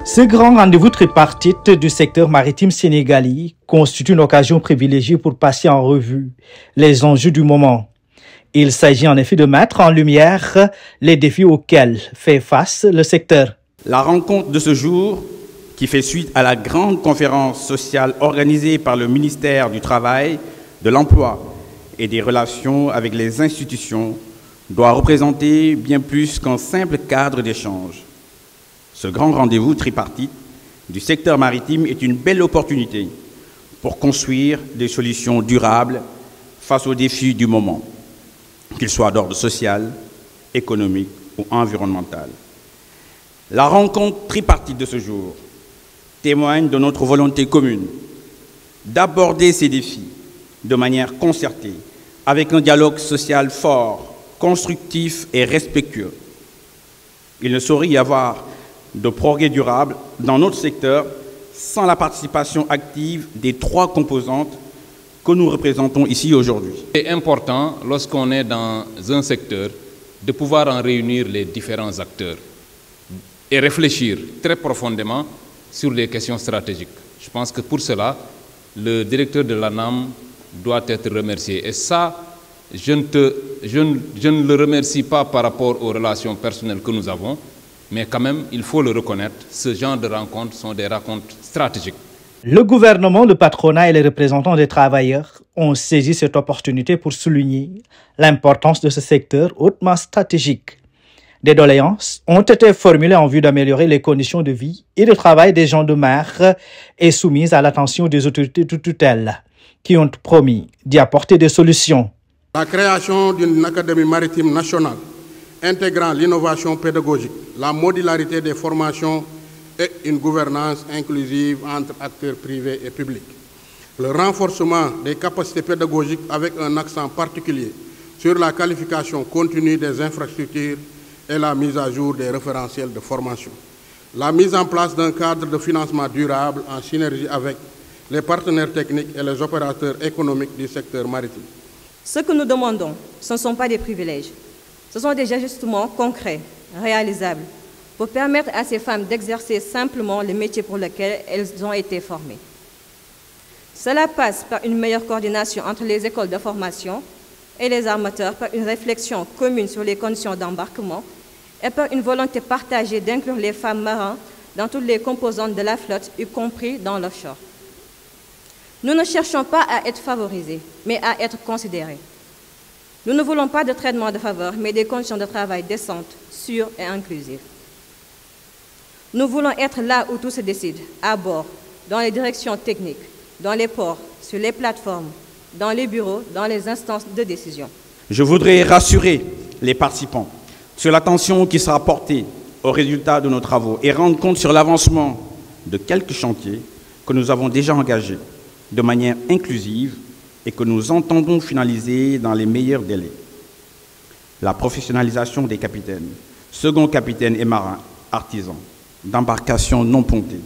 Ce grand rendez-vous tripartite du secteur maritime sénégalais constitue une occasion privilégiée pour passer en revue les enjeux du moment. Il s'agit en effet de mettre en lumière les défis auxquels fait face le secteur. La rencontre de ce jour, qui fait suite à la grande conférence sociale organisée par le ministère du Travail, de l'Emploi et des Relations avec les institutions, doit représenter bien plus qu'un simple cadre d'échange. Ce grand rendez-vous tripartite du secteur maritime est une belle opportunité pour construire des solutions durables face aux défis du moment, qu'ils soient d'ordre social, économique ou environnemental. La rencontre tripartite de ce jour témoigne de notre volonté commune d'aborder ces défis de manière concertée, avec un dialogue social fort, constructif et respectueux. Il ne saurait y avoir de progrès durable dans notre secteur sans la participation active des trois composantes que nous représentons ici aujourd'hui. C'est important, lorsqu'on est dans un secteur, de pouvoir en réunir les différents acteurs et réfléchir très profondément sur les questions stratégiques. Je pense que pour cela, le directeur de l'ANAM doit être remercié. Et ça, je ne le remercie pas par rapport aux relations personnelles que nous avons, mais quand même, il faut le reconnaître, ce genre de rencontres sont des rencontres stratégiques. Le gouvernement, le patronat et les représentants des travailleurs ont saisi cette opportunité pour souligner l'importance de ce secteur hautement stratégique. Des doléances ont été formulées en vue d'améliorer les conditions de vie et de travail des gens de mer et soumises à l'attention des autorités de tutelle, qui ont promis d'y apporter des solutions. La création d'une académie maritime nationale intégrant l'innovation pédagogique, la modularité des formations et une gouvernance inclusive entre acteurs privés et publics. Le renforcement des capacités pédagogiques avec un accent particulier sur la qualification continue des infrastructures et la mise à jour des référentiels de formation. La mise en place d'un cadre de financement durable en synergie avec les partenaires techniques et les opérateurs économiques du secteur maritime. Ce que nous demandons, ce ne sont pas des privilèges. Ce sont des ajustements concrets, réalisables, pour permettre à ces femmes d'exercer simplement le métier pour lequel elles ont été formées. Cela passe par une meilleure coordination entre les écoles de formation et les armateurs, par une réflexion commune sur les conditions d'embarquement et par une volonté partagée d'inclure les femmes marins dans toutes les composantes de la flotte, y compris dans l'offshore. Nous ne cherchons pas à être favorisés, mais à être considérés. Nous ne voulons pas de traitement de faveur, mais des conditions de travail décentes, sûres et inclusives. Nous voulons être là où tout se décide, à bord, dans les directions techniques, dans les ports, sur les plateformes, dans les bureaux, dans les instances de décision. Je voudrais rassurer les participants sur l'attention qui sera portée aux résultats de nos travaux et rendre compte sur l'avancement de quelques chantiers que nous avons déjà engagés de manière inclusive et que nous entendons finaliser dans les meilleurs délais. La professionnalisation des capitaines, seconds capitaines et marins, artisans, d'embarcations non pontées,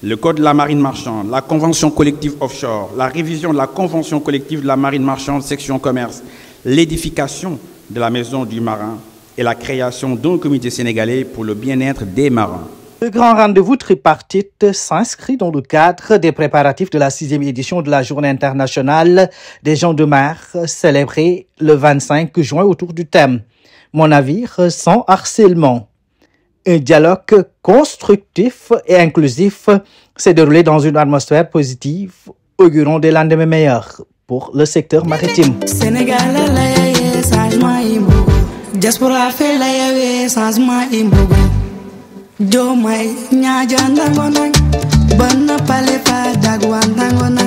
le Code de la marine marchande, la Convention collective offshore, la révision de la Convention collective de la marine marchande section commerce, l'édification de la maison du marin et la création d'un comité sénégalais pour le bien-être des marins. Le grand rendez-vous tripartite s'inscrit dans le cadre des préparatifs de la 6e édition de la Journée internationale des gens de mer, célébrée le 25 juin autour du thème « Mon navire sans harcèlement ». Un dialogue constructif et inclusif s'est déroulé dans une atmosphère positive, augurant des lendemains meilleurs pour le secteur maritime. Jomai nyajanda ngonang, bana pale pa dagwan tangonang.